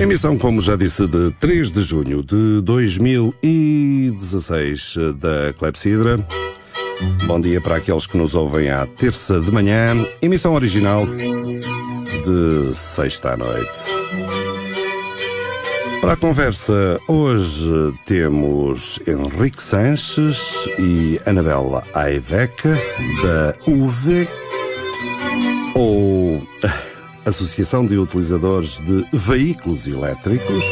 Emissão, como já disse, de 3 de junho de 2016 da Clepsidra. Bom dia para aqueles que nos ouvem à terça de manhã. Emissão original de sexta à noite. Para a conversa, hoje temos Henrique Sanches e Anabela Ayvek, da UV, ou Associação de Utilizadores de Veículos Elétricos,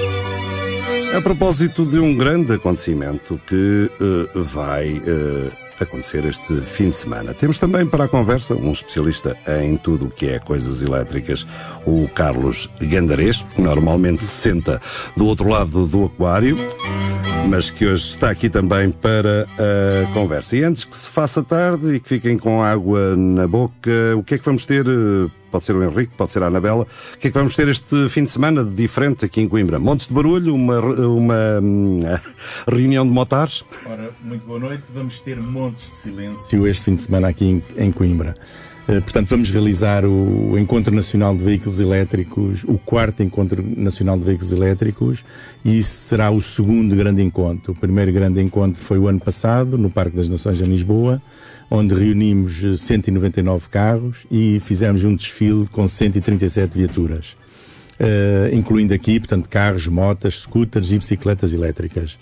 a propósito de um grande acontecimento que vai acontecer este fim de semana. Temos também para a conversa um especialista em tudo o que é coisas elétricas, o Carlos Gandarês, que normalmente se senta do outro lado do aquário, mas que hoje está aqui também para a conversa. E antes que se faça tarde e que fiquem com água na boca, o que é que vamos ter? Pode ser o Henrique, pode ser a Anabela. O que é que vamos ter este fim de semana de diferente aqui em Coimbra? Montes de barulho, uma reunião de motares? Ora, muito boa noite. Vamos ter montes de silêncio este fim de semana aqui em Coimbra. Portanto, vamos realizar o Encontro Nacional de Veículos Elétricos, o 4º Encontro Nacional de Veículos Elétricos, e isso será o segundo grande encontro. O primeiro grande encontro foi o ano passado, no Parque das Nações em Lisboa, onde reunimos 199 carros e fizemos um desfile com 137 viaturas, incluindo aqui, portanto, carros, motas, scooters e bicicletas elétricas.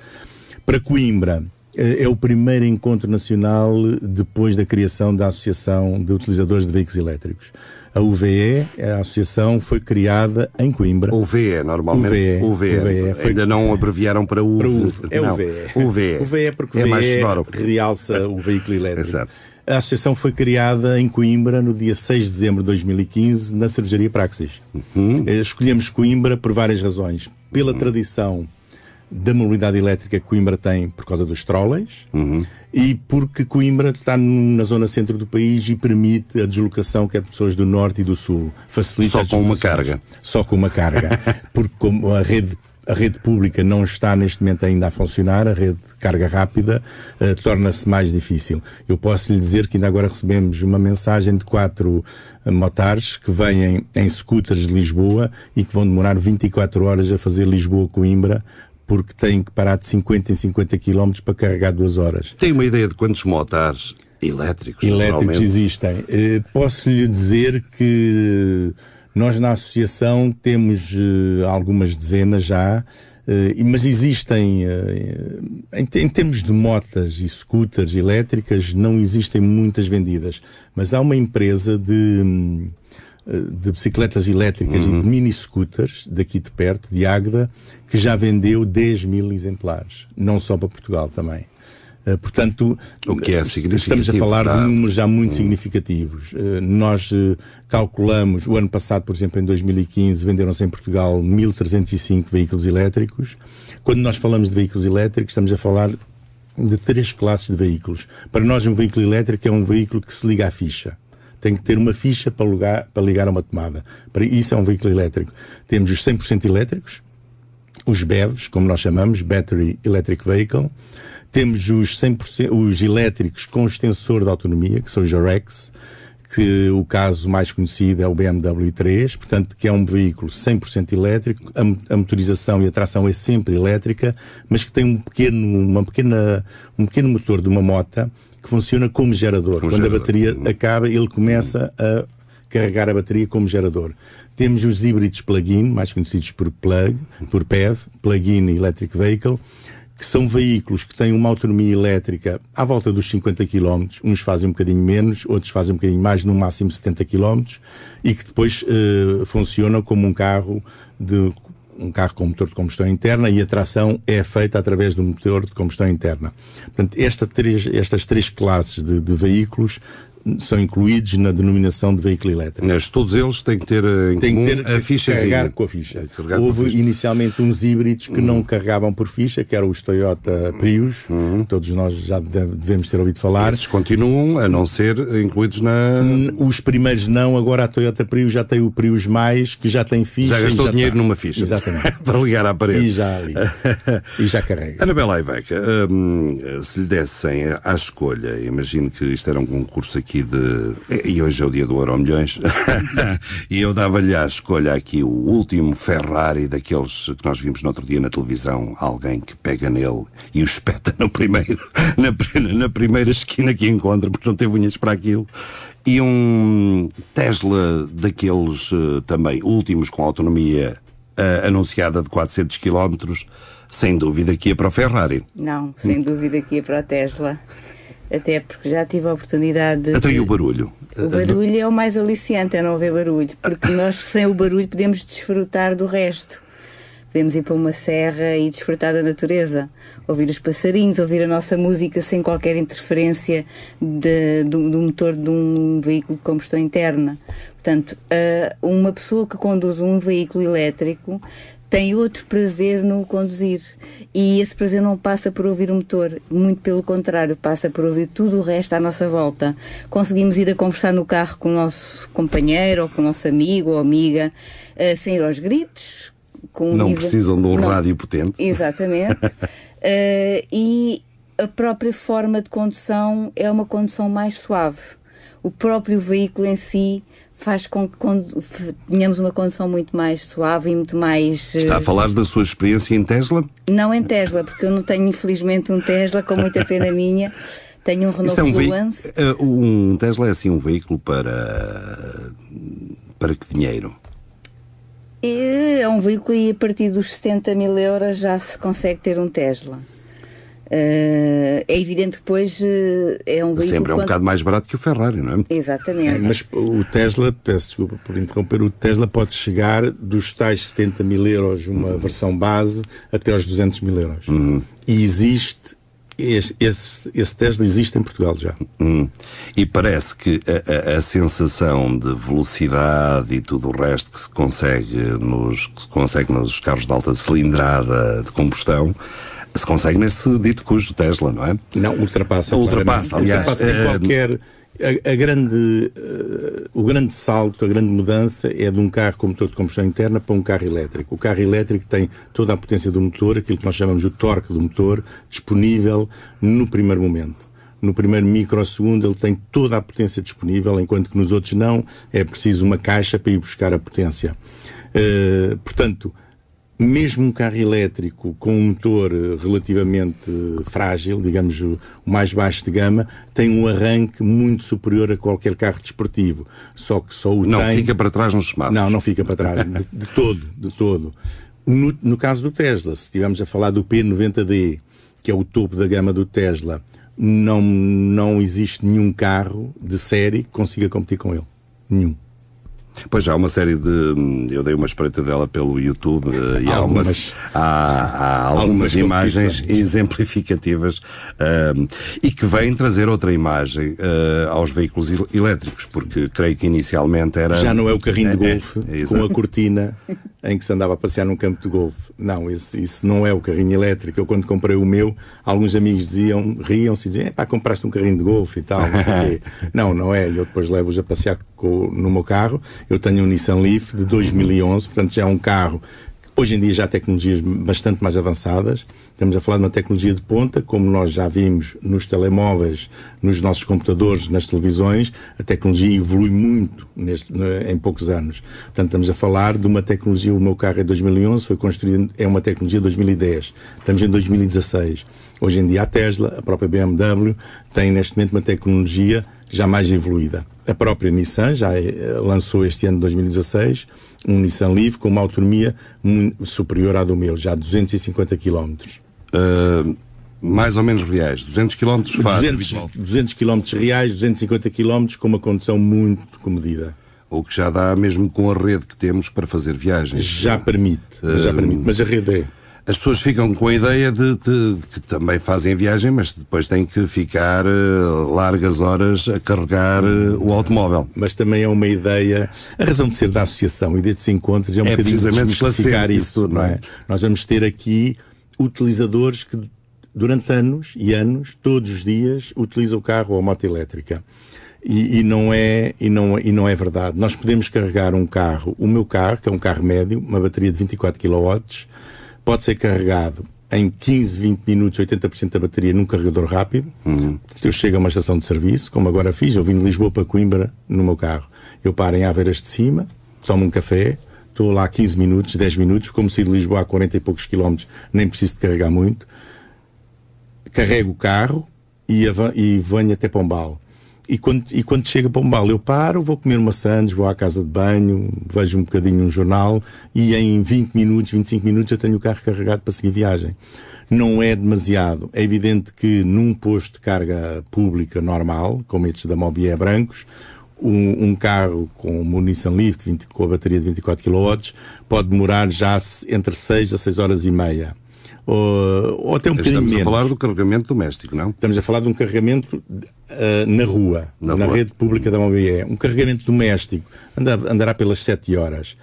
Para Coimbra, é o primeiro encontro nacional depois da criação da Associação de Utilizadores de Veículos Elétricos. A UVE, a associação, foi criada em Coimbra. UVE, normalmente. UVE. Ainda não abreviaram para UVE. É não. UVE. UVE porque é mais sonoro, realça o veículo elétrico. Exato. A associação foi criada em Coimbra no dia 6 de dezembro de 2015, na cervejaria Praxis. Escolhemos Coimbra por várias razões. Pela tradição da mobilidade elétrica que Coimbra tem por causa dos trolleys, e porque Coimbra está na zona centro do país e permite a deslocação quer pessoas do norte e do sul. Facilita só com uma carga. Só com uma carga. Porque como a rede pública não está neste momento ainda a funcionar, a rede de carga rápida torna-se mais difícil. Eu posso lhe dizer que ainda agora recebemos uma mensagem de 4 motares que vêm em scooters de Lisboa e que vão demorar 24 horas a fazer Lisboa-Coimbra, porque têm que parar de 50 em 50 km para carregar 2 horas. Tem uma ideia de quantos motares elétricos existem? Posso lhe dizer que nós na associação temos algumas dezenas já, mas existem, em termos de motas e scooters elétricas, não existem muitas vendidas. Mas há uma empresa de bicicletas elétricas e de mini-scooters daqui de perto, de Águeda, que já vendeu 10.000 exemplares, não só para Portugal também. Portanto, o que é estamos a falar de números já muito significativos. Nós calculamos, o ano passado, por exemplo, em 2015, venderam-se em Portugal 1.305 veículos elétricos. Quando nós falamos de veículos elétricos, estamos a falar de 3 classes de veículos. Para nós, um veículo elétrico é um veículo que se liga à ficha. Tem que ter uma ficha para ligar a uma tomada. Para isso é um veículo elétrico. Temos os 100% elétricos, os BEVs, como nós chamamos, Battery Electric Vehicle. Temos os 100%, os elétricos com extensor de autonomia, que são os REX, que o caso mais conhecido é o BMW i3, portanto, que é um veículo 100% elétrico, a motorização e a tração é sempre elétrica, mas que tem um pequeno motor de uma moto que funciona como gerador. Quando a bateria acaba, ele começa a carregar a bateria como gerador. Temos os híbridos plug-in, mais conhecidos por PEV, Plug-in Electric Vehicle, que são veículos que têm uma autonomia elétrica à volta dos 50 km, uns fazem um bocadinho menos, outros fazem um bocadinho mais, no máximo 70 km, e que depois funcionam como um carro com motor de combustão interna, e a tração é feita através do motor de combustão interna. Portanto, estas 3 classes de veículos são incluídos na denominação de veículo elétrico. Mas todos eles têm que ter a ficha. Carregar com a ficha. Houve inicialmente uns híbridos que não carregavam por ficha, que eram os Toyota Prius, todos nós já devemos ter ouvido falar. Esses continuam a não ser incluídos na... Os primeiros não, agora a Toyota Prius já tem o Prius Mais, que já tem ficha. Já gastou dinheiro numa ficha. Exatamente. Para ligar à parede. E já liga. E já carrega. Anabela Ayvek, se lhe dessem à escolha, imagino que isto era um concurso aqui aqui de... E hoje é o dia do Euromilhões. E eu dava-lhe à escolha aqui o último Ferrari daqueles que nós vimos no outro dia na televisão. Alguém que pega nele e o espeta no primeiro, na primeira esquina que encontra, porque não teve unhas para aquilo. E um Tesla daqueles também últimos com autonomia anunciada de 400 km, sem dúvida que ia para o Ferrari. Não, sem dúvida que ia para o Tesla. Até porque já tive a oportunidade de... Então e o barulho? O barulho é o mais aliciante, é não haver barulho. Porque nós, sem o barulho, podemos desfrutar do resto. Podemos ir para uma serra e desfrutar da natureza. Ouvir os passarinhos, ouvir a nossa música sem qualquer interferência do motor de um veículo de combustão interna. Portanto, uma pessoa que conduz um veículo elétrico tem outro prazer no conduzir. E esse prazer não passa por ouvir o motor, muito pelo contrário, passa por ouvir tudo o resto à nossa volta. Conseguimos ir a conversar no carro com o nosso companheiro, ou com o nosso amigo ou amiga, sem ir aos gritos. Não precisam de um rádio potente. Exatamente. E a própria forma de condução é uma condução mais suave. O próprio veículo em si faz com que tenhamos uma condução muito mais suave e muito mais... Está a falar da sua experiência em Tesla? Não em Tesla, porque eu não tenho infelizmente um Tesla, com muita pena minha. Tenho um Renault Fluence. Um Tesla é assim um veículo para que dinheiro? É um veículo e a partir dos 70 mil euros já se consegue ter um Tesla. É evidente que depois é um veículo... Sempre é um bocado mais barato que o Ferrari, não é? Exatamente. Mas o Tesla, peço desculpa por interromper, o Tesla pode chegar dos tais 70 mil euros, uma versão base, até aos 200 mil euros. E existe... Esse Tesla existe em Portugal já. E parece que a sensação de velocidade e tudo o resto que se consegue nos carros de alta cilindrada de combustão se consegue nesse dito cujo Tesla, não é? Não, ultrapassa. Aliás. Qualquer... o grande salto, a grande mudança é de um carro com motor de combustão interna para um carro elétrico. O carro elétrico tem toda a potência do motor, aquilo que nós chamamos de torque do motor, disponível no primeiro momento. No primeiro microsegundo ele tem toda a potência disponível, enquanto que nos outros não, é preciso uma caixa para ir buscar a potência. Portanto, mesmo um carro elétrico com um motor relativamente frágil, digamos o mais baixo de gama, tem um arranque muito superior a qualquer carro desportivo. Só que só o não tem... fica para trás nos semáforos. Não fica para trás, de todo. No caso do Tesla, se estivermos a falar do P90D, que é o topo da gama do Tesla, não existe nenhum carro de série que consiga competir com ele. Nenhum. Pois há uma série de... Eu dei uma espreita dela pelo YouTube e há algumas imagens exemplificativas e que vêm trazer outra imagem aos veículos elétricos, porque creio que inicialmente era... Já não é o carrinho de golfe com a cortina em que se andava a passear num campo de golfe. Não, isso não é o carrinho elétrico. Eu quando comprei o meu, alguns amigos riam-se e diziam, compraste um carrinho de golfe e tal, não sei o quê. Não é. Eu depois levo-os a passear no meu carro. Eu tenho um Nissan Leaf de 2011, portanto já é um carro que hoje em dia já há tecnologias bastante mais avançadas. Estamos a falar de uma tecnologia de ponta, como nós já vimos nos telemóveis, nos nossos computadores, nas televisões. A tecnologia evolui muito em poucos anos. Portanto, estamos a falar de uma tecnologia, o meu carro é 2011, foi construído, é uma tecnologia de 2010. Estamos em 2016. Hoje em dia a Tesla, a própria BMW, tem neste momento uma tecnologia já mais evoluída. A própria Nissan já lançou este ano de 2016 um Nissan Leaf com uma autonomia superior à do meu, já 250 km. Mais ou menos reais, 200 km faz 200 km reais, 250 km com uma condução muito comedida. O que já dá mesmo com a rede que temos para fazer viagens. Já permite, mas a rede é... As pessoas ficam com a ideia de que também fazem a viagem, mas depois têm que ficar largas horas a carregar o automóvel. Mas também é uma ideia... A razão de ser da associação e destes encontros é um bocadinho desmistificar isso, não é? Nós vamos ter aqui utilizadores que durante anos e anos, todos os dias, utilizam o carro ou a moto elétrica. E não é verdade. Nós podemos carregar um carro, o meu carro, que é um carro médio, uma bateria de 24 kW, pode ser carregado em 15, 20 minutos 80% da bateria num carregador rápido. Eu chego a uma estação de serviço, como agora fiz, eu vim de Lisboa para Coimbra no meu carro. Eu paro em Aveiras de Cima, tomo um café, estou lá 15 minutos, 10 minutos, como saí de Lisboa a 40 e poucos quilómetros, nem preciso de carregar muito. Carrego o carro e venho até Pombal. E quando chega a Pombal, eu paro, vou comer uma sandes, vou à casa de banho, vejo um bocadinho um jornal e em 20 minutos, 25 minutos eu tenho o carro carregado para seguir viagem. Não é demasiado. É evidente que num posto de carga pública normal, como estes da Mobié brancos, um carro com uma Nissan Leaf com a bateria de 24 kW pode demorar já entre 6 a 6 horas e meia. Ou até um bocadinho menos. Estamos a falar do carregamento doméstico, não? Estamos a falar de um carregamento na rua, na rede pública da MOBE. Um carregamento doméstico andará pelas 7 horas.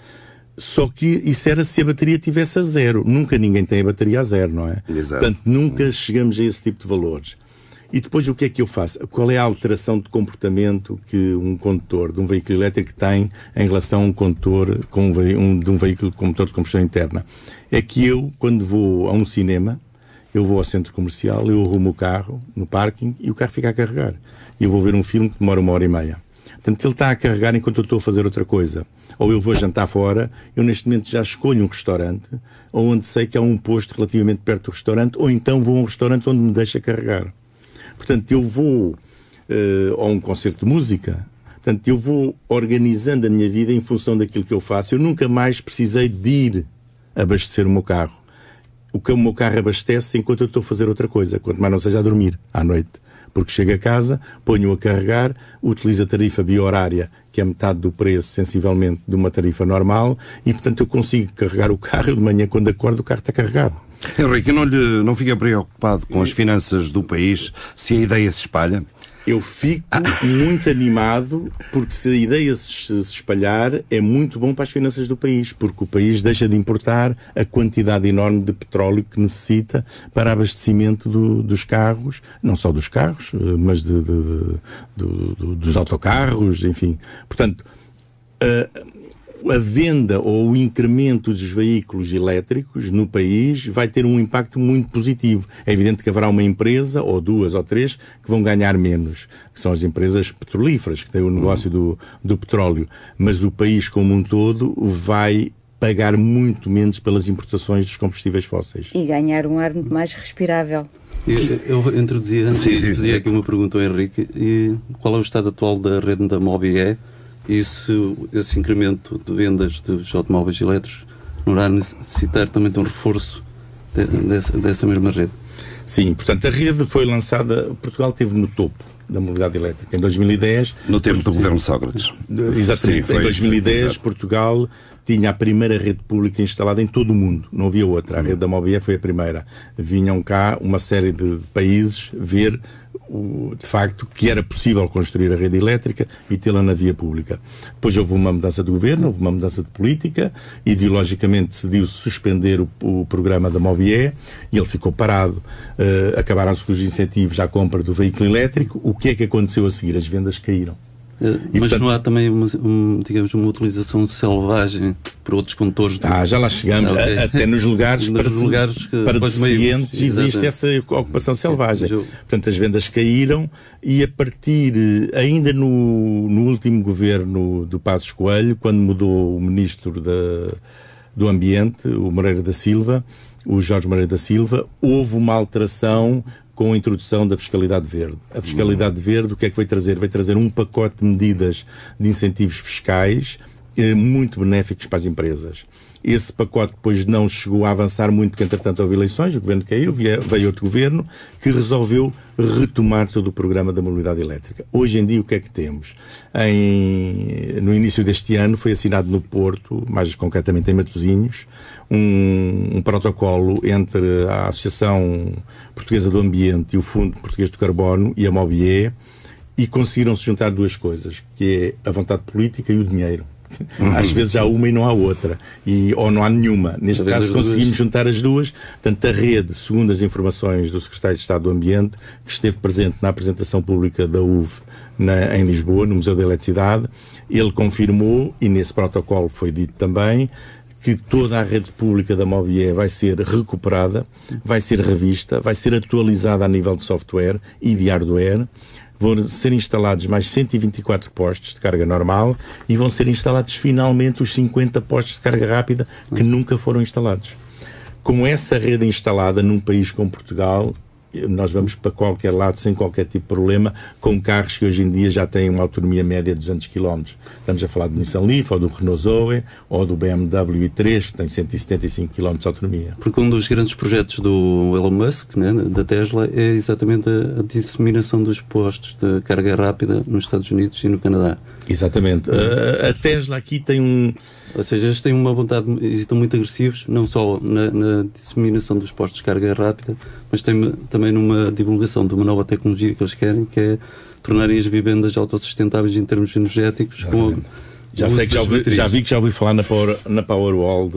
Só que isso era se a bateria tivesse a zero. Nunca ninguém tem a bateria a zero, não é? Exato. Portanto, nunca chegamos a esse tipo de valores. E depois o que é que eu faço? Qual é a alteração de comportamento que um condutor de um veículo elétrico tem em relação a um condutor de um veículo com motor de combustão interna? É que eu, quando vou a um cinema, eu vou ao centro comercial, eu arrumo o carro no parking e o carro fica a carregar. E eu vou ver um filme que demora 1h30. Portanto, ele está a carregar enquanto eu estou a fazer outra coisa. Ou eu vou jantar fora, eu neste momento já escolho um restaurante, onde sei que há um posto relativamente perto do restaurante, ou então vou a um restaurante onde me deixa carregar. Portanto, eu vou a um concerto de música. Portanto, eu vou organizando a minha vida em função daquilo que eu faço. Eu nunca mais precisei de ir abastecer o meu carro. O meu carro abastece enquanto eu estou a fazer outra coisa, quanto mais não seja a dormir à noite. Porque chego a casa, ponho-o a carregar, utilizo a tarifa bi-horária, que é metade do preço, sensivelmente, de uma tarifa normal, e, portanto, eu consigo carregar o carro de manhã, quando acordo, o carro está carregado. Henrique, não fica preocupado com as finanças do país se a ideia se espalha? Eu fico muito animado, porque se a ideia se espalhar, é muito bom para as finanças do país, porque o país deixa de importar a quantidade enorme de petróleo que necessita para abastecimento dos carros, não só dos carros, mas dos autocarros, enfim. Portanto, a venda ou o incremento dos veículos elétricos no país vai ter um impacto muito positivo. É evidente que haverá uma empresa, ou duas ou três, que vão ganhar menos, que são as empresas petrolíferas, que têm o negócio do petróleo. Mas o país como um todo vai pagar muito menos pelas importações dos combustíveis fósseis. E ganhar um ar muito mais respirável. Eu introduzia antes e fazia aqui uma pergunta ao Henrique. E qual é o estado atual da rede da MOBE? E se esse incremento de vendas dos automóveis elétricos não irá necessitar também de um reforço dessa mesma rede? Sim, portanto, a rede foi lançada, Portugal esteve no topo da mobilidade elétrica em 2010. No tempo do governo Sócrates. Exatamente. Sim, em 2010, Portugal tinha a primeira rede pública instalada em todo o mundo. Não havia outra. A rede da MOBE foi a primeira. Vinham cá uma série de países ver de facto que era possível construir a rede elétrica e tê-la na via pública. Depois houve uma mudança de governo, houve uma mudança de política, ideologicamente decidiu-se suspender o programa da MOBE e ele ficou parado. Acabaram-se os incentivos à compra do veículo elétrico. O que é que aconteceu a seguir? As vendas caíram. Mas portanto, não há também digamos, uma utilização selvagem por outros condutores? Já lá chegamos. Okay. Até nos lugares para deficientes existe essa ocupação selvagem. Portanto, as vendas caíram e a partir, ainda no último governo do Passos Coelho, quando mudou o ministro do Ambiente, o Jorge Moreira da Silva, houve uma alteração com a introdução da fiscalidade verde. A fiscalidade verde, o que é que vai trazer? Vai trazer um pacote de medidas de incentivos fiscais muito benéficos para as empresas. Esse pacote depois não chegou a avançar muito, porque entretanto houve eleições, o governo caiu, veio outro governo que resolveu retomar todo o programa da mobilidade elétrica. Hoje em dia o que é que temos? No início deste ano foi assinado no Porto, mais concretamente em Matosinhos, um protocolo entre a Associação Portuguesa do Ambiente e o Fundo Português do Carbono e a MOBE, e conseguiram-se juntar duas coisas, que é a vontade política e o dinheiro. Às vezes há uma e não há outra, ou não há nenhuma. Neste caso conseguimos juntar as duas. Portanto, a rede, segundo as informações do Secretário de Estado do Ambiente, que esteve presente na apresentação pública da UV em Lisboa, no Museu da Eletricidade, ele confirmou, e nesse protocolo foi dito também, que toda a rede pública da Mobié vai ser recuperada, vai ser revista, vai ser atualizada a nível de software e de hardware. Vão ser instalados mais 124 postos de carga normal e vão ser instalados finalmente os 50 postos de carga rápida que nunca foram instalados. Com essa rede instalada num país como Portugal, nós vamos para qualquer lado sem qualquer tipo de problema, com carros que hoje em dia já têm uma autonomia média de 200 km. Estamos a falar do Nissan Leaf, ou do Renault Zoe, ou do BMW i3, que tem 175 km de autonomia. Porque um dos grandes projetos do Elon Musk, né, da Tesla, é exatamente a disseminação dos postos de carga rápida nos Estados Unidos e no Canadá. Exatamente. A Tesla aqui tem um... Ou seja, eles têm uma vontade e estão muito agressivos, não só na disseminação dos postos de carga rápida, mas também numa divulgação de uma nova tecnologia que eles querem, que é tornarem as vivendas autossustentáveis em termos energéticos. Já vi que já ouvi falar na Powerwall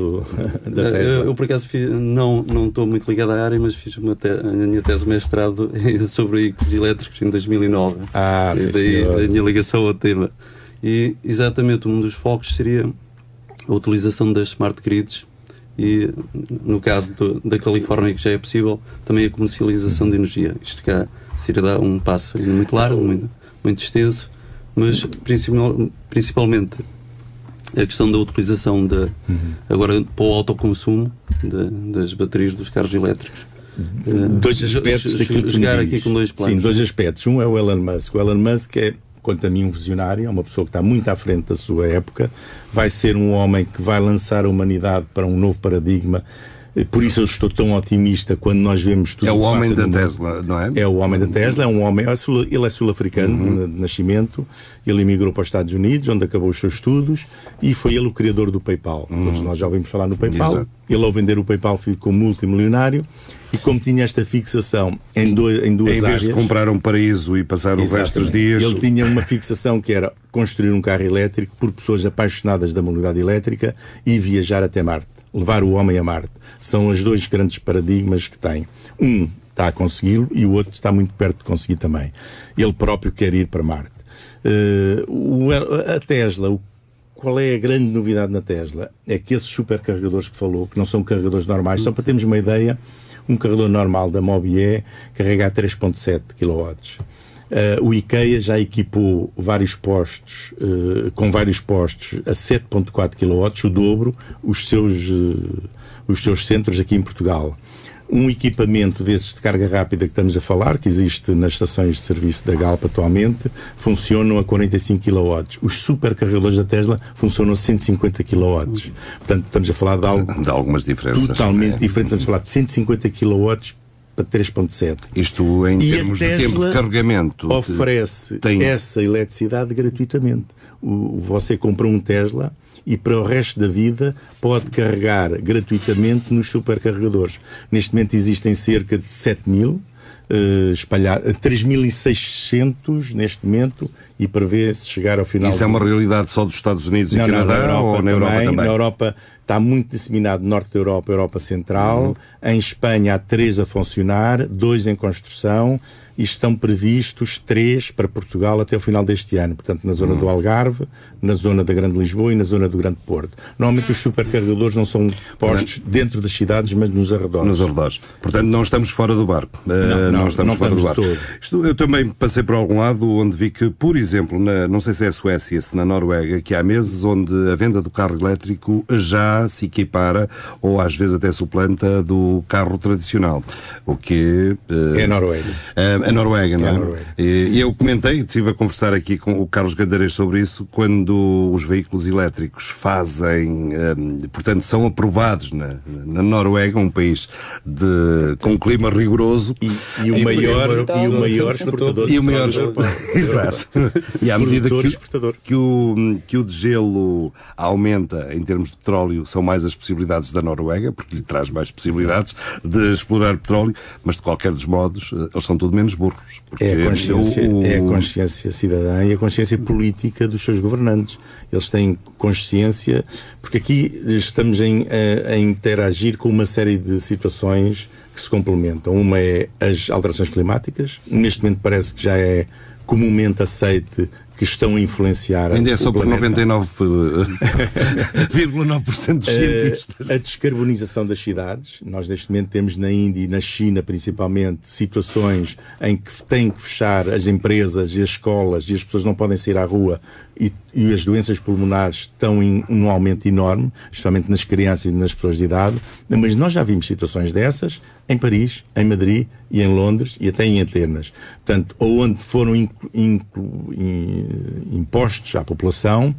da Tesla. Eu por acaso não estou muito ligado à área, mas fiz a minha tese de mestrado sobre veículos elétricos em 2009. Daí a minha ligação ao tema. E exatamente um dos focos seria a utilização das smart grids e, no caso da Califórnia, que já é possível, também a comercialização de energia. Isto cá seria um passo muito largo, muito extenso, mas principalmente a questão da utilização agora para o autoconsumo das baterias dos carros elétricos. Dois aspectos daquilo que chegar aqui com dois planos. Sim, dois aspectos. Um é o Elon Musk. O Elon Musk é, quanto a mim, um visionário, é uma pessoa que está muito à frente da sua época, vai ser um homem que vai lançar a humanidade para um novo paradigma. Por isso eu estou tão otimista quando nós vemos tudo. É o homem da Tesla, não é? É o homem da Tesla, é um homem, ele é sul-africano de nascimento, ele emigrou para os Estados Unidos, onde acabou os seus estudos, e foi ele o criador do PayPal. Todos nós já ouvimos falar no PayPal. Exato. Ele, ao vender o PayPal, ficou multimilionário, e como tinha esta fixação em duas áreas... Em vez de comprar um paraíso e passar o resto dos dias... Ele tinha uma fixação que era construir um carro elétrico por pessoas apaixonadas da mobilidade elétrica e viajar até Marte. Levar o homem a Marte. São os dois grandes paradigmas que tem. Um está a consegui-lo e o outro está muito perto de conseguir também. Ele próprio quer ir para Marte. A Tesla, qual é a grande novidade na Tesla? É que esses supercarregadores que falou, que não são carregadores normais, só para termos uma ideia, um carregador normal da Mobié carrega a 3.7 kW. O IKEA já equipou vários postos, com vários postos a 7.4 kW, o dobro, os seus centros aqui em Portugal. Um equipamento desses de carga rápida que estamos a falar, que existe nas estações de serviço da Galp atualmente, funcionam a 45 kW. Os supercarregadores da Tesla funcionam a 150 kW. Portanto, estamos a falar de algo de algumas diferenças totalmente diferente. Estamos a falar de 150 kW para 3.7. Isto em termos de tempo de carregamento. Oferece essa eletricidade gratuitamente. Você compra um Tesla e para o resto da vida pode carregar gratuitamente nos supercarregadores. Neste momento existem cerca de 7.000 espalhados, 3.600 neste momento, e prevê-se chegar ao final... Isso é uma realidade só dos Estados Unidos e Canadá, ou na Europa também? Na Europa está muito disseminado, norte da Europa, Europa Central. Em Espanha há 3 a funcionar, 2 em construção, e estão previstos 3 para Portugal até o final deste ano. Portanto, na zona do Algarve, na zona da Grande Lisboa e na zona do Grande Porto. Normalmente os supercarregadores não são postos dentro das cidades, mas nos arredores. Nos arredores. Portanto, não estamos fora do barco. Não estamos fora do barco. Eu também passei por algum lado onde vi que, por exemplo, não sei se é a Suécia, se na Noruega, que há meses onde a venda do carro elétrico já se equipara ou às vezes até suplanta do carro tradicional. O que... é a Noruega. A Noruega, não é? E eu comentei, estive a conversar aqui com o Carlos Gandarês sobre isso, quando os veículos elétricos portanto, são aprovados na Noruega, um país com um clima rigoroso. E o maior exportador. Exato. E à medida que o degelo aumenta em termos de petróleo, são mais as possibilidades da Noruega, porque lhe traz mais possibilidades de explorar petróleo, mas de qualquer dos modos, eles são tudo menos burros. É a consciência cidadã e a consciência política dos seus governantes. Eles têm consciência, porque aqui estamos a interagir com uma série de situações que se complementam. Uma é as alterações climáticas. Neste momento parece que já é comumente aceite que estão a influenciar ainda é só por planeta. 99,9% dos cientistas. A descarbonização das cidades. Nós neste momento temos na Índia e na China principalmente situações em que têm que fechar as empresas e as escolas e as pessoas não podem sair à rua e as doenças pulmonares estão em um aumento enorme, especialmente nas crianças e nas pessoas de idade, mas nós já vimos situações dessas em Paris, em Madrid e em Londres e até em Atenas. Portanto, onde foram impostos à população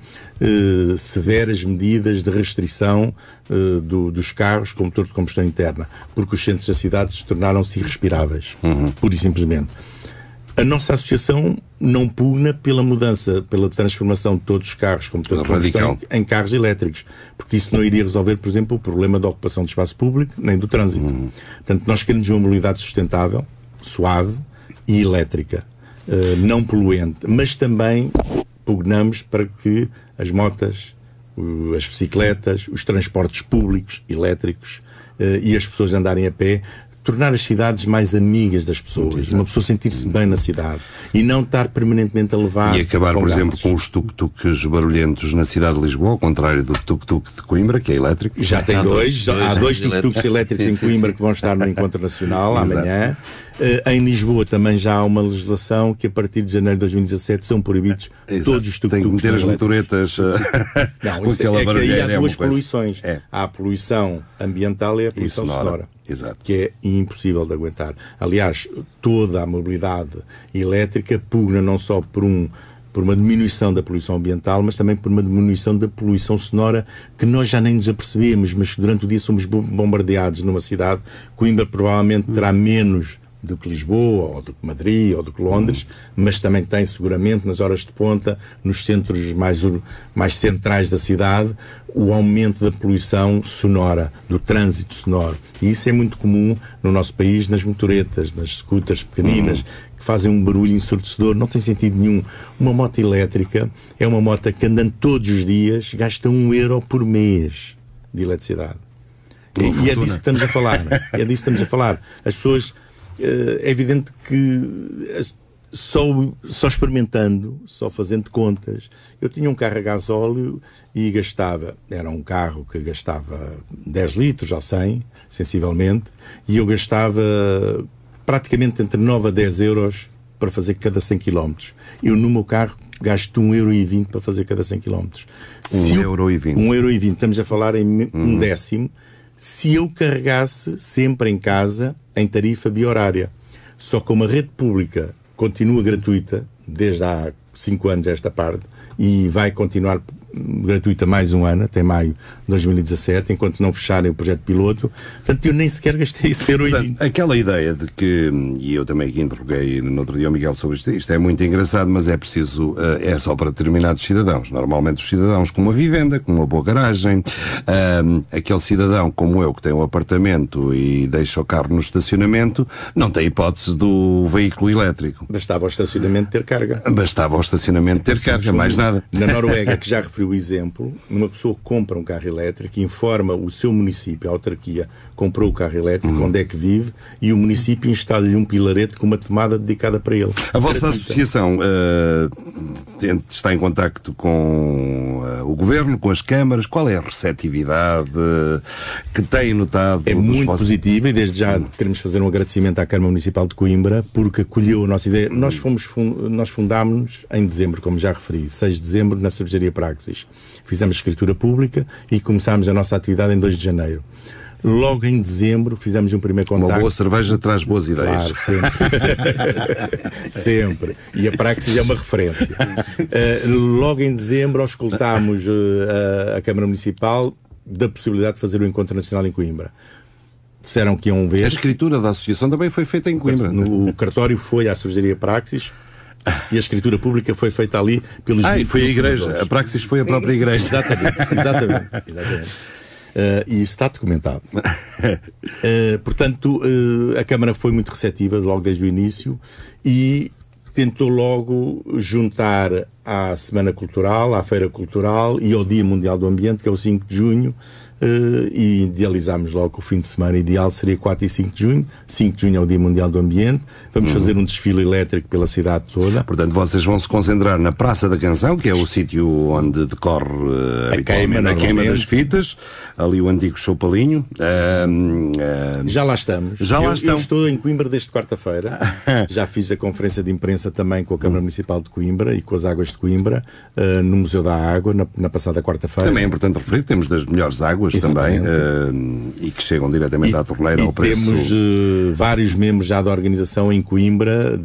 severas medidas de restrição dos carros com motor de combustão interna, porque os centros das cidades tornaram-se irrespiráveis, pura e simplesmente. A nossa associação não pugna pela mudança, pela transformação de todos os carros com motor de combustão em carros elétricos, porque isso não iria resolver, por exemplo, o problema da ocupação do espaço público nem do trânsito. Portanto, nós queremos uma mobilidade sustentável, suave e elétrica, não poluente, mas também pugnamos para que as motas, as bicicletas, os transportes públicos elétricos e as pessoas andarem a pé, tornar as cidades mais amigas das pessoas, uma pessoa sentir-se bem na cidade e não estar permanentemente a levar. E acabar, por exemplo, com os tuk-tuks barulhentos na cidade de Lisboa, ao contrário do tuk-tuk de Coimbra, que é elétrico. Já tem dois. Há dois tuk-tuks elétricos em Coimbra que vão estar no Encontro Nacional amanhã. Em Lisboa também já há uma legislação que a partir de janeiro de 2017 são proibidos todos os tuk-tuks. Tem que meter as motoretas com aquela barulheira. Aí há duas poluições. Há a poluição ambiental e a poluição sonora. Exato. Que é impossível de aguentar. Aliás, toda a mobilidade elétrica pugna não só por uma diminuição da poluição ambiental, mas também por uma diminuição da poluição sonora, que nós já nem nos apercebemos, mas durante o dia somos bombardeados numa cidade. Coimbra provavelmente terá menos do que Lisboa, ou do que Madrid, ou do que Londres, mas também tem seguramente nas horas de ponta, nos centros mais centrais da cidade, o aumento da poluição sonora, do trânsito sonoro. E isso é muito comum no nosso país, nas motoretas, nas scooters pequeninas, que fazem um barulho ensurdecedor, não tem sentido nenhum. Uma moto elétrica é uma moto que andando todos os dias gasta €1 por mês de eletricidade. E é disso que estamos a falar. É disso que estamos a falar. As pessoas... É evidente que só experimentando, só fazendo contas. Eu tinha um carro a gasóleo e gastava, era um carro que gastava 10 litros ou 100, sensivelmente, e eu gastava praticamente entre 9 a 10 euros para fazer cada 100 km. Eu no meu carro gasto €1,20 para fazer cada 100 km. €1,20. Estamos a falar em um décimo. Se eu carregasse sempre em casa em tarifa bi-horária. Só como a rede pública continua gratuita desde há 5 anos esta parte e vai continuar gratuita mais um ano, até maio de 2017, enquanto não fecharem o projeto piloto. Portanto, eu nem sequer gastei esse €1,20. Aquela ideia de que, e eu também aqui interroguei no outro dia o Miguel sobre isto é muito engraçado, mas é preciso, é só para determinados cidadãos. Normalmente os cidadãos com uma vivenda, com uma boa garagem, aquele cidadão como eu que tem um apartamento e deixa o carro no estacionamento, não tem hipótese do veículo elétrico. Bastava o estacionamento ter carga. Bastava o estacionamento ter carga, mais nada. Na Noruega, que já referi o exemplo, uma pessoa compra um carro elétrico, informa o seu município, a autarquia comprou o carro elétrico, onde é que vive, e o município instala-lhe um pilarete com uma tomada dedicada para ele. A vossa associação está em contacto com o Governo, com as câmaras? Qual é a receptividade que têm notado? É muito positiva e desde já queremos fazer um agradecimento à Câmara Municipal de Coimbra porque acolheu a nossa ideia. Nós fundámos-nos em dezembro, como já referi, 6 de dezembro, na Cervejaria Praxis. Fizemos escritura pública e começámos a nossa atividade em 2 de janeiro. Logo em dezembro fizemos um primeiro contacto. Uma boa cerveja traz boas ideias. Claro, sempre. Sempre. E a Praxis é uma referência. Logo em dezembro auscultámos a Câmara Municipal da possibilidade de fazer o Encontro Nacional em Coimbra. Disseram que iam ver. A escritura da associação também foi feita em Coimbra. O cartório foi à Cervejaria Praxis e a escritura pública foi feita ali pelos... E foi a igreja. A Praxis foi a própria igreja. Exatamente. E isso está documentado. Portanto, a Câmara foi muito receptiva logo desde o início e tentou logo juntar à Semana Cultural, à Feira Cultural e ao Dia Mundial do Ambiente, que é o 5 de junho, e idealizámos logo que o fim de semana ideal seria 4 e 5 de junho. 5 de junho é o Dia Mundial do Ambiente. Vamos fazer um desfile elétrico pela cidade toda. Portanto, vocês vão se concentrar na Praça da Canção, que é o sítio onde decorre habitualmente a queima das fitas, ali o antigo Chopalinho. Já lá estamos. Eu estou em Coimbra desde quarta-feira. Já fiz a conferência de imprensa também com a Câmara Municipal de Coimbra e com as Águas de Coimbra, no Museu da Água, na passada quarta-feira. Também é importante referir que temos das melhores águas também, e que chegam diretamente à torneira ao preço. Temos vários membros já da organização em Coimbra,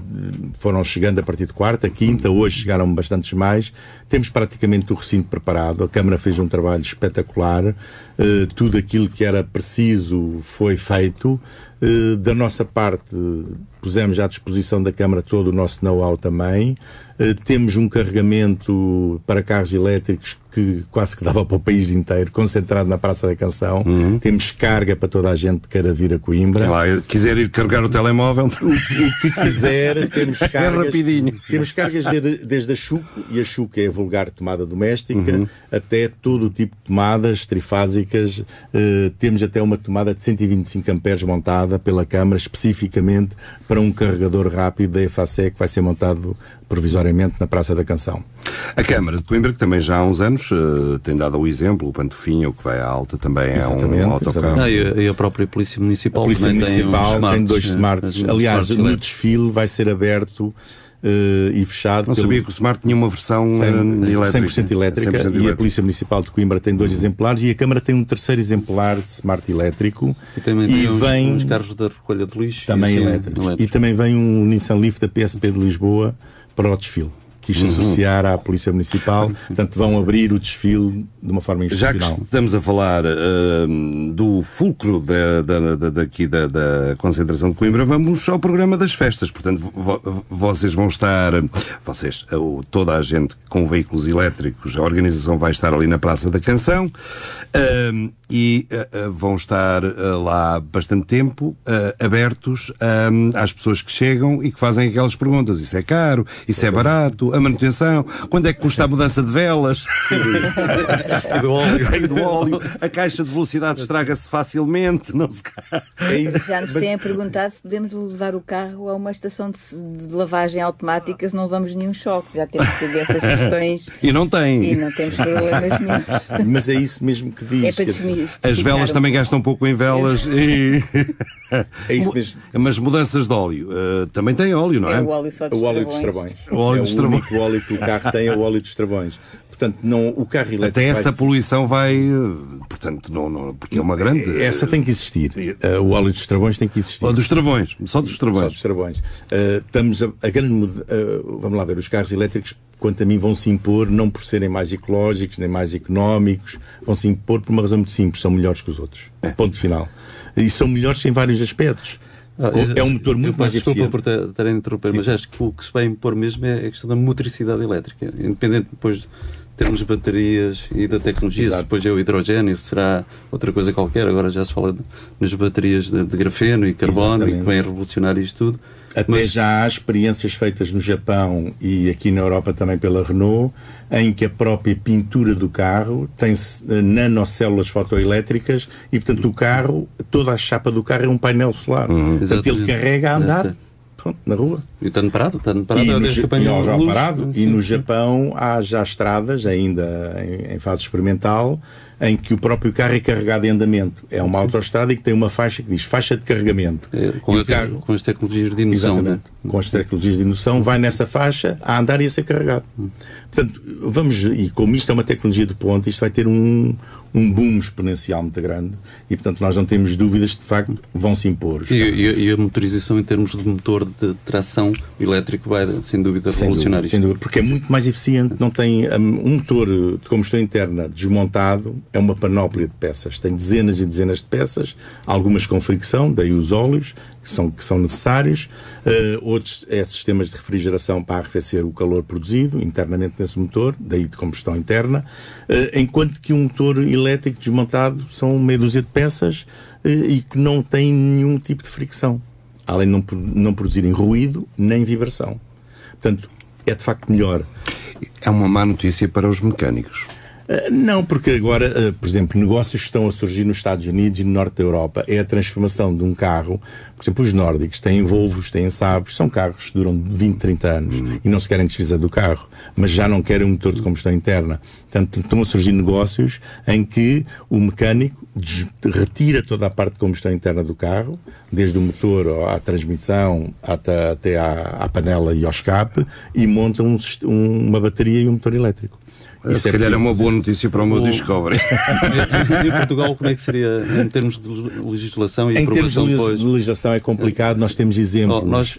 foram chegando a partir de quarta, quinta, hoje chegaram bastantes mais. Temos praticamente o recinto preparado, a Câmara fez um trabalho espetacular, tudo aquilo que era preciso foi feito. Da nossa parte, pusemos à disposição da Câmara todo o nosso know-how também. Temos um carregamento para carros elétricos que quase que dava para o país inteiro, concentrado na Praça da Canção. Temos carga para toda a gente que queira vir a Coimbra. Quiser ir carregar o telemóvel, o que quiser, temos cargas. É rapidinho. Temos cargas desde a Chuco, e a Chuco é a vulgar tomada doméstica, até todo o tipo de tomadas trifásicas. Temos até uma tomada de 125 amperes montada pela Câmara, especificamente para um carregador rápido da EFACE, que vai ser montado provisoriamente na Praça da Canção. A Câmara de Coimbra, que também já há uns anos tem dado o exemplo, o Pantofinho, o que vai à Alta, também exatamente, é um autocarro. E a própria Polícia Municipal, a Polícia Municipal tem 2 smarts. Aliás, no desfile vai ser aberto e fechado. Não sabia que o Smart tinha uma versão elétrica. 100% elétrica, 100% e a Polícia Municipal de Coimbra tem 2 exemplares e a Câmara tem um 3º exemplar de Smart elétrico. E também tem uns carros da recolha de lixo. Também elétricos. E também vem um Nissan Leaf da PSP de Lisboa para o desfile. Quis associar à Polícia Municipal, portanto vão abrir o desfile de uma forma institucional. Já que estamos a falar do fulcro da concentração de Coimbra, vamos ao programa das festas. Portanto, vocês vão estar, toda a gente com veículos elétricos, a organização vai estar ali na Praça da Canção, e vão estar lá bastante tempo, abertos às pessoas que chegam e que fazem aquelas perguntas. Isso é caro? Isso é barato? A manutenção? Quando é que custa a mudança de velas? E do óleo. A caixa de velocidade estraga-se facilmente. Não se... Já nos têm perguntado se podemos levar o carro a uma estação de lavagem automática, se não levamos nenhum choque. Já temos que ter essas questões. E não tem. E não temos problemas nenhum. Mas é isso mesmo que diz. As velas também gastam um pouco em velas. É isso mesmo. Mas mudanças de óleo também tem óleo, não é? É o óleo só dos travões. O único óleo que o carro tem é o óleo dos travões. Portanto, o carro elétrico... Até essa poluição vai... Portanto, não, porque é uma grande... Essa tem que existir. O óleo dos travões tem que existir. Só dos travões. Só dos travões. Estamos a grande... vamos lá ver, os carros elétricos, quanto a mim, vão se impor, não por serem mais ecológicos, nem mais económicos, vão se impor por uma razão muito simples, são melhores que os outros. Ponto final. E são melhores em vários aspectos. É um motor muito mais eficiente. Desculpa por estar a interromper, mas acho que o que se vai impor mesmo é a questão da motricidade elétrica. Independente depois de termos baterias e da tecnologia, se depois é o hidrogênio, será outra coisa qualquer. Agora já se fala nas baterias de grafeno e carbono, e que vem a revolucionar isto tudo. Até já há experiências feitas no Japão e aqui na Europa também pela Renault, em que a própria pintura do carro tem nanocélulas fotoelétricas e, portanto, o carro, toda a chapa do carro é um painel solar. Portanto, ele carrega a andar na rua. E está parado. E no Japão há já estradas, ainda em fase experimental, em que o próprio carro é carregado em andamento. É uma autoestrada e que tem uma faixa que diz faixa de carregamento. Com as tecnologias de indução. Exatamente. Com as tecnologias de indução, vai nessa faixa a andar e a ser carregado. Portanto, e como isto é uma tecnologia de ponta, isto vai ter um boom exponencial muito grande e, portanto, nós não temos dúvidas que, de facto, vão se impor. E a motorização em termos de motor de tração elétrico vai, sem dúvida, revolucionar isto. Sem dúvida, porque é muito mais eficiente. Não tem um motor de combustão interna desmontado, é uma panóplia de peças. Tem dezenas e dezenas de peças, algumas com fricção, daí os óleos, que são necessários, outros sistemas de refrigeração para arrefecer o calor produzido internamente nesse motor, daí de combustão interna, enquanto que um motor elétrico desmontado são meia dúzia de peças e que não tem nenhum tipo de fricção, além de não produzirem ruído nem vibração. Portanto, é de facto melhor. É uma má notícia para os mecânicos. Não, porque agora, por exemplo, negócios que estão a surgir nos Estados Unidos e no norte da Europa é a transformação de um carro. Por exemplo, os nórdicos têm Volvos, têm Saabs, são carros que duram 20, 30 anos e não se querem desfazer do carro, mas já não querem um motor de combustão interna. Portanto, estão a surgir negócios em que o mecânico retira toda a parte de combustão interna do carro, desde o motor à transmissão até à panela e ao escape, e monta uma bateria e um motor elétrico. Isso se calhar é uma boa notícia para o meu Discovery. Em Portugal, como é que seria em termos de legislação e aprovação depois? Em termos de legislação é complicado. Nós temos exemplos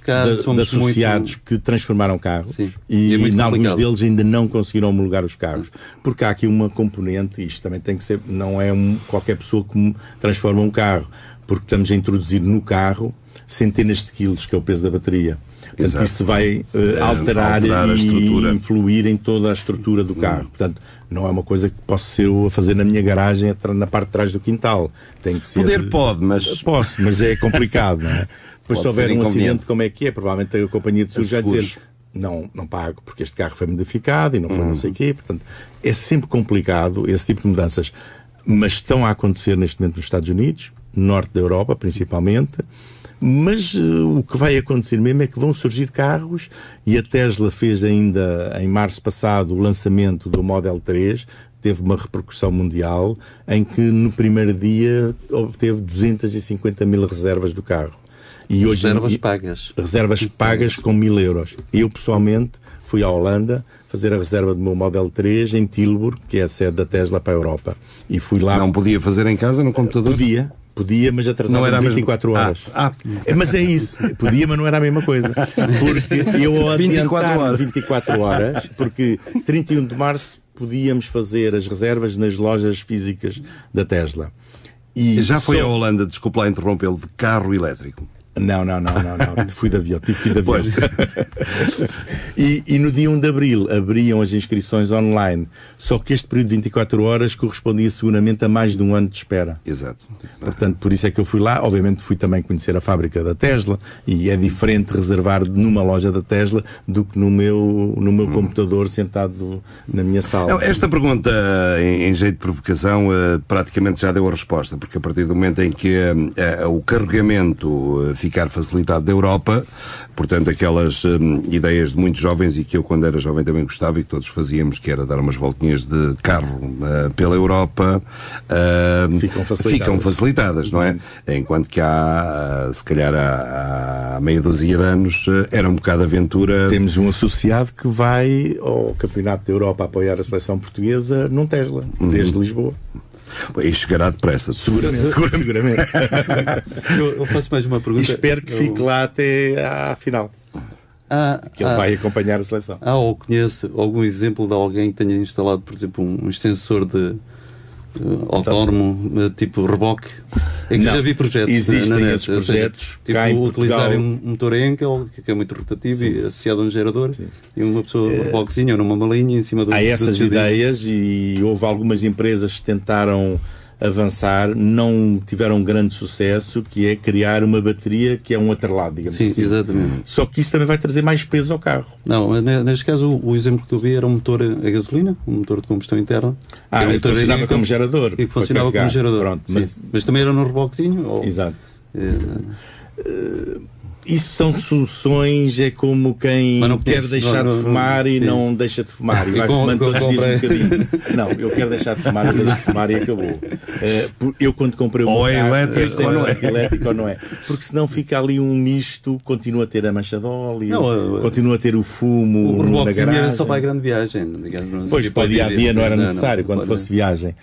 de associados que transformaram carros e em alguns deles ainda não conseguiram homologar os carros. Porque há aqui uma componente, isto também tem que ser, não é qualquer pessoa que transforma um carro, porque estamos a introduzir no carro centenas de quilos, que é o peso da bateria. Portanto, isso vai alterar e influir em toda a estrutura do carro. Portanto, não é uma coisa que posso ser eu a fazer na minha garagem, na parte de trás do quintal. Tem que ser... Pode, mas... Posso, mas é complicado, não é? Depois, se houver um acidente, como é que é? Provavelmente a companhia de seguros vai dizer... Não pago, porque este carro foi modificado e não foi não sei o quê. Portanto, é sempre complicado esse tipo de mudanças. Mas estão a acontecer neste momento nos Estados Unidos, no norte da Europa, principalmente. Mas o que vai acontecer mesmo é que vão surgir carros, e a Tesla fez ainda em março passado o lançamento do Model 3, teve uma repercussão mundial, em que no primeiro dia obteve 250 mil reservas do carro. E hoje, reservas pagas com 1.000 euros. Eu, pessoalmente, fui à Holanda fazer a reserva do meu Model 3 em Tilburg, que é a sede da Tesla para a Europa. E fui lá... Não podia fazer em casa, no computador? Podia, mas atrasava 24 horas. Mas é isso. Podia, mas não era a mesma coisa. Porque eu adiantar 24 horas, porque 31 de março podíamos fazer as reservas nas lojas físicas da Tesla. E já foi à Holanda, desculpa lá interrompê-lo, de carro elétrico? Não. Fui de avião, tive que ir de avião. E no dia 1 de Abril abriam as inscrições online. Só que este período de 24 horas correspondia seguramente a mais de um ano de espera. Exato. Portanto, por isso é que eu fui lá. Obviamente fui também conhecer a fábrica da Tesla, e é diferente reservar numa loja da Tesla do que no meu computador sentado na minha sala. Esta pergunta, em jeito de provocação, praticamente já deu a resposta, porque a partir do momento em que o carregamento ficar facilitado da Europa, portanto aquelas ideias de muitos jovens, e que eu quando era jovem também gostava e que todos fazíamos, que era dar umas voltinhas de carro pela Europa, ficam facilitadas, não é? Enquanto que se calhar há meia dúzia de anos era um bocado aventura. Temos um associado que vai ao Campeonato da Europa a apoiar a seleção portuguesa num Tesla, desde Lisboa. E chegará depressa. Seguramente. Eu faço mais uma pergunta. E espero que fique lá até à final. Que ele vai acompanhar a seleção. Ou conhece algum exemplo de alguém que tenha instalado, por exemplo, um extensor de autónomo, tipo reboque? É que já vi projetos. Existem esses projetos. Tipo, utilizarem um motor Henkel, que é muito rotativo, e associado a um gerador, e uma pessoa reboquezinha ou numa malinha em cima do... Há essas ideias, e houve algumas empresas que tentaram avançar, não tiveram grande sucesso, que é criar uma bateria que é um atrelado, digamos assim. Exatamente. Só que isso também vai trazer mais peso ao carro. Não, neste caso o exemplo que eu vi era um motor a gasolina, um motor de combustão interna. E funcionava como gerador. E que funcionava como gerador. Pronto, mas também era no reboquezinho? Exato. Isso são soluções, é como quem quer deixar de fumar e não deixa de fumar. E vai fumando todos os dias um bocadinho. Não, eu quero deixar de fumar, eu deixo de fumar e acabou. Eu quando comprei o ou é elétrico ou não é. Porque senão fica ali um misto, continua a ter a mancha de óleo, continua a ter o fumo na garagem. Era só para a grande viagem. Pois, para o dia-a-dia não era necessário, quando fosse viagem.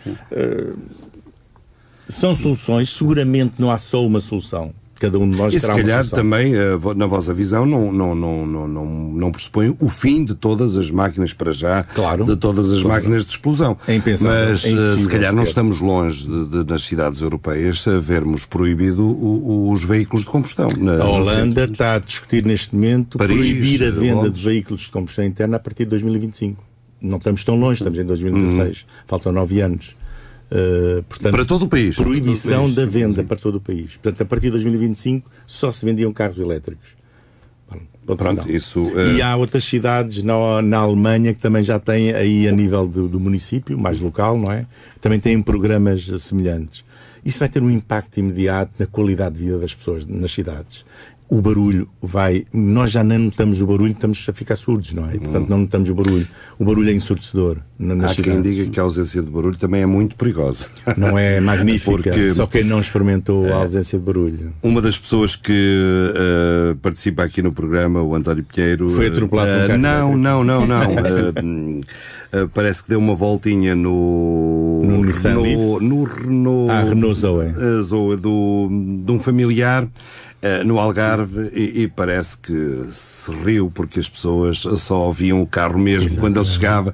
São soluções, seguramente não há só uma solução. Cada um de nós terá uma solução. E se calhar também, na vossa visão, não pressupõe o fim de todas as máquinas para já, de todas as máquinas de explosão. É impensável. Mas se calhar não estamos longe nas cidades europeias a vermos proibido os veículos de combustão. A Holanda está a discutir neste momento proibir a venda de veículos de combustão interna a partir de 2025. Não estamos tão longe, estamos em 2016. Faltam 9 anos. Portanto, para todo o país. Proibição da venda para todo o país. Portanto, a partir de 2025 só se vendiam carros elétricos. Pronto, isso, E há outras cidades na Alemanha que também já têm, aí a nível do município, mais local, não é? Também têm programas semelhantes. Isso vai ter um impacto imediato na qualidade de vida das pessoas nas cidades. O barulho nós já não notamos o barulho, estamos a ficar surdos, não é? E, portanto, não notamos o barulho. O barulho é ensurdecedor nas cidades. Há quem diga que a ausência de barulho também é muito perigosa. Não é magnífica, porque só quem não experimentou a ausência de barulho. Uma das pessoas que participa aqui no programa, o António Pinheiro... Foi atropelado por um carro Não. Parece que deu uma voltinha no Nissan Leaf? No Renault... Renault Zoe. Zoe de um familiar... no Algarve e parece que se riu porque as pessoas só ouviam o carro mesmo. Exatamente. Quando ele chegava,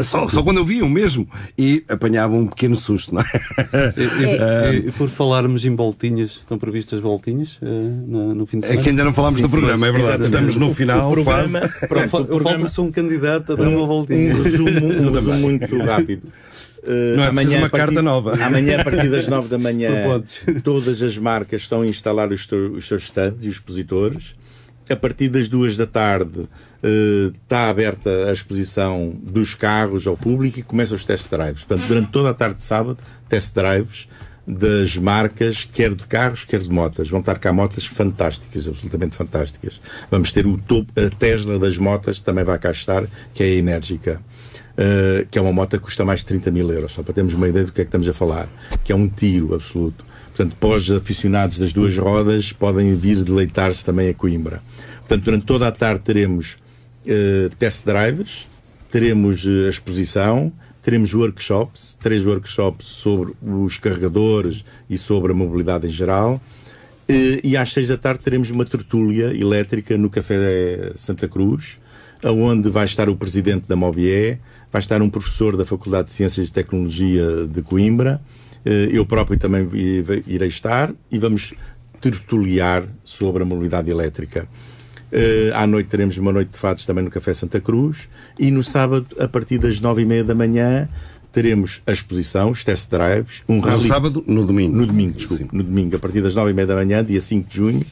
só quando ouviam mesmo, e apanhavam um pequeno susto, não é? E por falarmos em voltinhas, estão previstas voltinhas no fim de semana? É que ainda não falámos do programa, é verdade. Exatamente. Estamos no final. O programa, eu falta-me um candidato a dar uma voltinha. Um resumo muito rápido. Não é amanhã uma carta nova. Amanhã, a partir das 9 da manhã, todas as marcas estão a instalar os seus stands e os expositores. A partir das 2 da tarde está aberta a exposição dos carros ao público e começam os test drives. Portanto, durante toda a tarde de sábado, test drives das marcas, quer de carros, quer de motas. Vão estar cá motas fantásticas, absolutamente fantásticas. Vamos ter o topo, a Tesla das motas também vai cá estar, que é a Enérgica. Que é uma moto que custa mais de 30 mil euros, só para termos uma ideia do que é que estamos a falar, que é um tiro absoluto. Portanto, pós aficionados das duas rodas podem vir deleitar-se também a Coimbra. Portanto, durante toda a tarde teremos test drives, teremos a exposição, teremos workshops, 3 workshops sobre os carregadores e sobre a mobilidade em geral, e às 6 da tarde teremos uma tertúlia elétrica no Café Santa Cruz, onde vai estar o presidente da Mobié, vai estar um professor da Faculdade de Ciências e Tecnologia de Coimbra, eu próprio também irei estar, e vamos tertuliar sobre a mobilidade elétrica. À noite teremos uma noite de fados também no Café Santa Cruz, e no sábado, a partir das 9h30 da manhã, teremos a exposição, os test drives. No sábado? No domingo? No domingo, desculpe. No domingo, a partir das 9h30 da manhã, dia 5 de junho,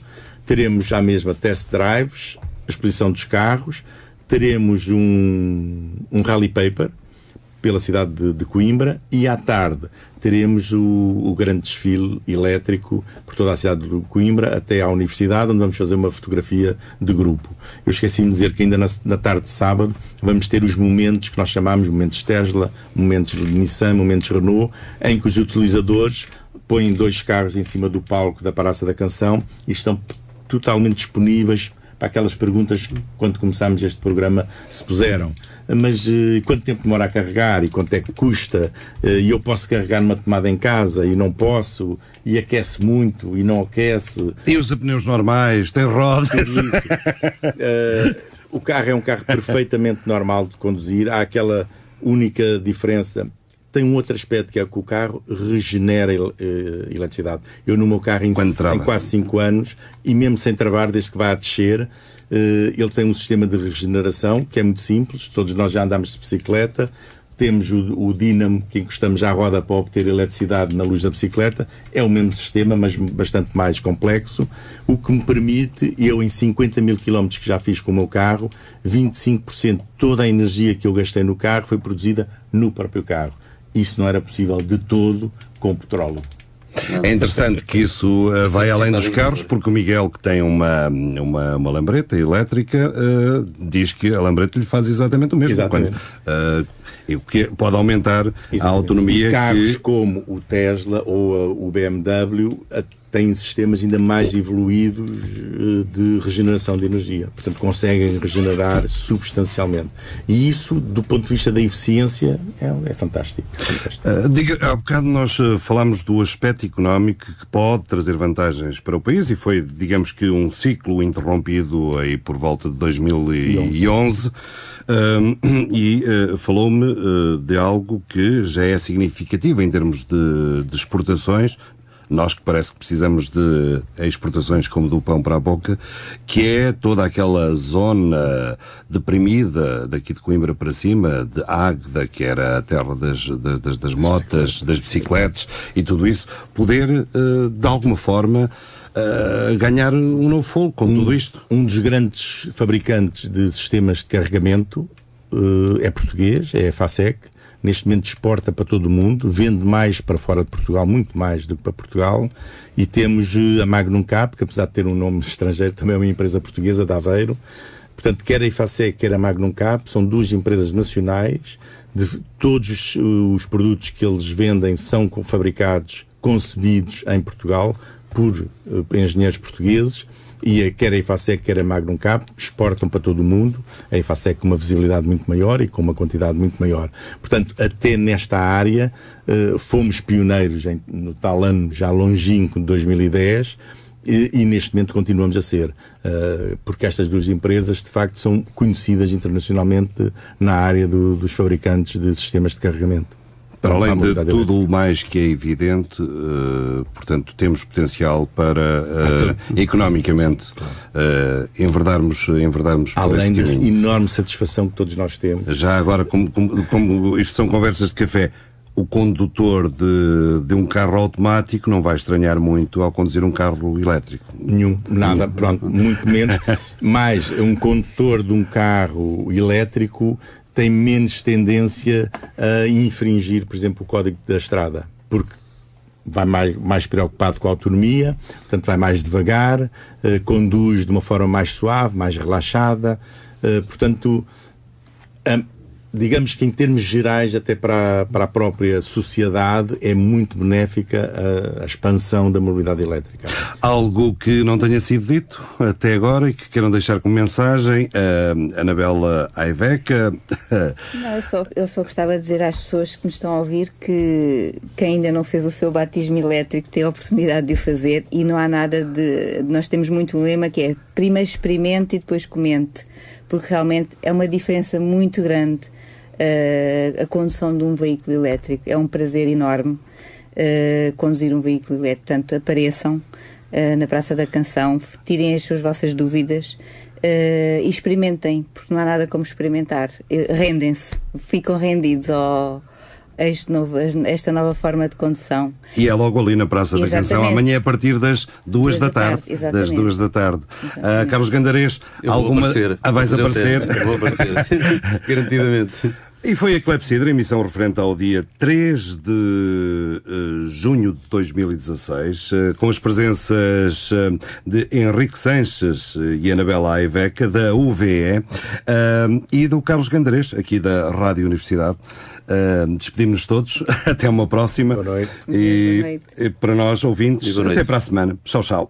teremos à mesma test drives, a exposição dos carros. Teremos um rally paper pela cidade de Coimbra, e à tarde teremos o grande desfile elétrico por toda a cidade de Coimbra até à universidade, onde vamos fazer uma fotografia de grupo. Eu esqueci-me de dizer que ainda na tarde de sábado vamos ter os momentos que nós chamamos momentos Tesla, momentos Nissan, momentos Renault, em que os utilizadores põem 2 carros em cima do palco da Praça da Canção e estão totalmente disponíveis para aquelas perguntas que, quando começámos este programa, se puseram. Mas quanto tempo demora a carregar, e quanto é que custa, e eu posso carregar numa tomada em casa e não posso, e aquece muito e não aquece. E usa pneus normais, tem rodas. Isso. O carro é um carro perfeitamente normal de conduzir. Há aquela única diferença. Tem um outro aspecto, que é que o carro regenera eletricidade. Eu, no meu carro, em quase 5 anos, e mesmo sem travar, desde que vai a descer, ele tem um sistema de regeneração que é muito simples. Todos nós já andamos de bicicleta, temos o dínamo que encostamos à roda para obter eletricidade na luz da bicicleta. É o mesmo sistema, mas bastante mais complexo, o que me permite, eu, em 50 mil quilómetros que já fiz com o meu carro, 25% de toda a energia que eu gastei no carro foi produzida no próprio carro. Isso não era possível de todo com o petróleo. É interessante que isso vai além dos carros, porque o Miguel, que tem uma lambreta elétrica, diz que a lambreta lhe faz exatamente o mesmo. Exatamente. O que pode aumentar a autonomia. E carros como o Tesla ou o BMW têm sistemas ainda mais evoluídos de regeneração de energia. Portanto, conseguem regenerar substancialmente. E isso, do ponto de vista da eficiência, é fantástico. Há bocado nós falámos do aspecto económico que pode trazer vantagens para o país, e foi, digamos que, um ciclo interrompido aí por volta de 2011. Falou-me de algo que já é significativo em termos de exportações. Nós que parece que precisamos de exportações como do pão para a boca, que é toda aquela zona deprimida daqui de Coimbra para cima, de Águeda, que era a terra das motas, das bicicletas e tudo isso, poder de alguma forma ganhar um novo fogo com tudo isto. Um dos grandes fabricantes de sistemas de carregamento é português, é a FASEC. Neste momento exporta para todo o mundo, vende mais para fora de Portugal, muito mais do que para Portugal, e temos a Magnum Cap, que apesar de ter um nome estrangeiro, também é uma empresa portuguesa de Aveiro. Portanto, quer a IFASEC, quer a Magnum Cap, são duas empresas nacionais, todos os produtos que eles vendem são fabricados, concebidos em Portugal, por engenheiros portugueses, e quer a IFASEC, quer a Magnum Cap, exportam para todo o mundo, a IFASEC com uma visibilidade muito maior e com uma quantidade muito maior. Portanto, até nesta área, fomos pioneiros no tal ano já longínquo de 2010, e neste momento continuamos a ser, porque estas duas empresas de facto são conhecidas internacionalmente na área dos fabricantes de sistemas de carregamento. Para além de tudo o mais que é evidente, portanto, temos potencial para, economicamente, enverdarmos por esse caminho. Além da enorme satisfação que todos nós temos. Já agora, como isto são conversas de café, o condutor de um carro automático não vai estranhar muito ao conduzir um carro elétrico. Nada, pronto, muito menos. Mas um condutor de um carro elétrico tem menos tendência a infringir, por exemplo, o código da estrada, porque vai mais preocupado com a autonomia, portanto vai mais devagar, conduz de uma forma mais suave, mais relaxada, portanto, digamos que em termos gerais, até para a própria sociedade, é muito benéfica a expansão da mobilidade elétrica. Algo que não tenha sido dito até agora e que queiram deixar como mensagem, Anabela Aiveca. Não, eu só gostava de dizer às pessoas que nos estão a ouvir que quem ainda não fez o seu batismo elétrico tem a oportunidade de o fazer, e não há nada de... Nós temos muito um lema que é primeiro experimente e depois comente, porque realmente é uma diferença muito grande. A condução de um veículo elétrico é um prazer enorme, conduzir um veículo elétrico. Portanto, apareçam na Praça da Canção, tirem as vossas dúvidas e experimentem, porque não há nada como experimentar. Rendem-se, ficam rendidos a esta nova forma de condução. E é logo ali na Praça da Canção, amanhã a partir das 2 da tarde. Das 2 da tarde. Carlos Gandarês, alguma... vais aparecer? Vou aparecer, garantidamente. E foi a Clepsidra, emissão referente ao dia 3 de junho de 2016, com as presenças de Henrique Sanches e Anabela Aiveca, da UVE, e do Carlos Gandarês, aqui da Rádio Universidade. Despedimos-nos todos, até uma próxima. Boa noite. E para nós, ouvintes, até para a semana. Tchau, tchau.